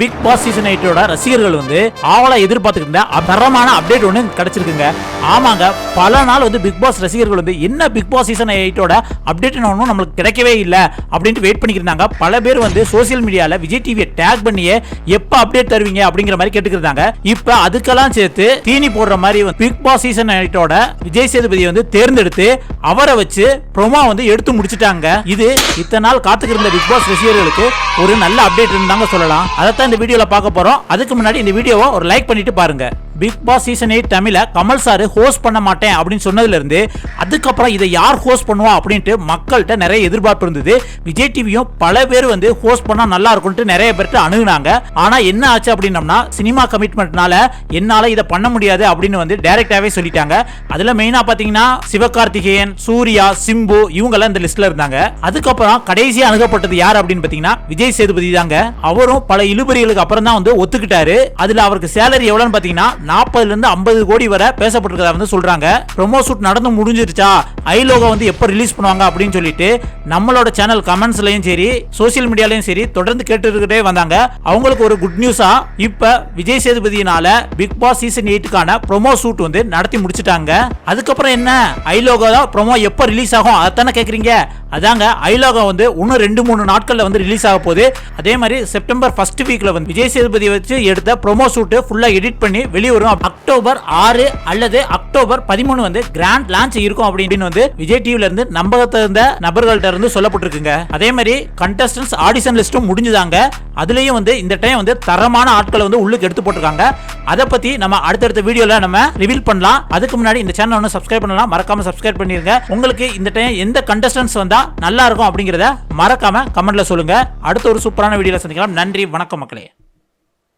Big Boss season 8 ரசிகர்கள் வந்து ஆவலா எதிர்பார்த்துட்டு இருந்த தரமான அப்டேட் ஒன்று கிடைச்சிருக்குங்க. ஆமாங்க, பல நாள் வந்து பிக் பாஸ் ரசிகர்கள் வந்து என்ன பிக் பாஸ் சீசன் 8 அப்டேட் ஒன்றும் நம்மளுக்கு கிடைக்கவே இல்லை அப்படின்ட்டு வெயிட் பண்ணிக்கிறாங்க. பல பேர் வந்து சோசியல் மீடியால விஜய் டிவியை டேக் பண்ணியே எப்ப அப்டேட் தருவீங்க அப்படிங்கிற மாதிரி கேட்டுக்கிறாங்க. இப்ப அதுக்கெல்லாம் சேர்த்து தீனி போடுற மாதிரி Bigg Boss season 8 Vijay Sethupathi வந்து தேர்ந்தெடுத்து அவரை வச்சு ப்ரோமோ வந்து எடுத்து முடிச்சிட்டாங்க. இது இத்தனை நாள் காத்துக்கிருந்த பிக் பாஸ் ரசிகர்களுக்கு ஒரு நல்ல அப்டேட் இருந்தாங்க சொல்லலாம். அதைத்தான் இந்த வீடியோல பார்க்க போறோம். அதுக்கு முன்னாடி இந்த வீடியோவை ஒரு லைக் பண்ணிட்டு பாருங்க. பிக் பாஸ் சீசன் 8 தமிழ கமல் சார் ஹோஸ்ட் பண்ண மாட்டேன் அப்படின்னு சொன்னதுல இருந்து அதுக்கப்புறம் இதை யார் ஹோஸ்ட் பண்ணுவா அப்படின்ட்டு மக்கள்கிட்ட நிறைய எதிர்பார்ப்பு இருந்தது. விஜய் டிவியும் பல பேர் வந்து ஹோஸ்ட் பண்ணா நல்லா இருக்கும்னு நிறைய பேர்கிட்ட அணுகுனாங்க. ஆனா என்ன ஆச்சு அப்படின்னம்னா சினிமா கமிட்மெண்ட்னால என்னால இதை பண்ண முடியாது அப்படின்னு வந்து டைரக்டாவே சொல்லிட்டாங்க. அதுல மெயினா பாத்தீங்கன்னா சிவகார்த்திகேயன், சூர்யா, சிம்பு இவங்கெல்லாம் இந்த லிஸ்ட்ல இருந்தாங்க. அதுக்கப்புறம் கடைசியா அணுகப்பட்டது யார் அப்படின்னு பாத்தீங்கன்னா விஜய் சேதுபதி தாங்க. அவரும் பல இழுபறிகளுக்கு அப்புறம் தான் வந்து ஒத்துக்கிட்டாரு. அதுல அவருக்கு சேலரி எவ்வளவுன்னு பாத்தீங்கன்னா 40 இருந்து 50 கோடி வரை பேசப்பட்டிருக்கிறதா வந்து சொல்றாங்க. ப்ரோமோ ஷூட் நடந்து முடிஞ்சிருச்சா, ஐ லோகோ வந்து எப்ப ரிலீஸ் பண்ணுவாங்க அப்படின்னு சொல்லிட்டு நம்மளோட சேனல் கமெண்ட்ஸ்லயும் சரி சோசியல் மீடியாலயும் சரி தொடர்ந்து கேட்டுக்கிட்டே வந்தாங்க. அவங்களுக்கு ஒரு குட் நியூஸா இப்ப விஜய் சேதுபதியினால Bigg Boss season 8 promo shoot வந்து நடத்தி முடிச்சிட்டாங்க. அதுக்கப்புறம் என்ன ஐ லோகோ தான் ப்ரோமோ எப்ப ரிலீஸ் ஆகும் அதானே கேக்குறீங்க. அதாங்க ஐ லோகோ வந்து இன்னும் 2-3 நாட்கள்ல வந்து ரிலீஸ் ஆக போகுது. அதே மாதிரி செப்டம்பர் ஃபர்ஸ்ட் வீக்ல வந்து விஜய் சேதுபதி வச்சு எடுத்த ப்ரோமோ ஷூட் ஃபுல்லா எடிட் பண்ணி வெளிவரும். அக்டோபர் 6 அல்லது அக்டோபர் 13 வந்து கிராண்ட் லான்ச் இருக்கும் அப்படின்னு வந்து விஜய் டிவில இருந்து நம்பகத்தகுந்த நபர்கள்ட்ட இருந்து சொல்லப்பட்டிருக்குங்க. அதே மாதிரி கண்டஸ்டன்ஸ் ஆடிஷன் லிஸ்டும் முடிஞ்சுதாங்க. அதுலயும் வந்து இந்த டைம் வந்து தரமான ஆட்களை வந்து உள்ளுக்கு எடுத்து போட்டிருக்காங்க. அதை பத்தி நம்ம அடுத்தடுத்த வீடியோல நம்ம ரிவீல் பண்ணலாம். அதுக்கு முன்னாடி இந்த சேனல் ஒன்று சப்ஸ்கிரைப் பண்ணலாம், மறக்காம சப்ஸ்கிரைப் பண்ணிருங்க. உங்களுக்கு இந்த டைம் எந்த கண்டஸ்டன்ஸ் வந்தா நல்லா இருக்கும் அப்படிங்கறத மறக்காம கமெண்ட்ல சொல்லுங்க. அடுத்த ஒரு சூப்பரான வீடியோல சந்திக்கலாம். நன்றி, வணக்கம் மக்களே.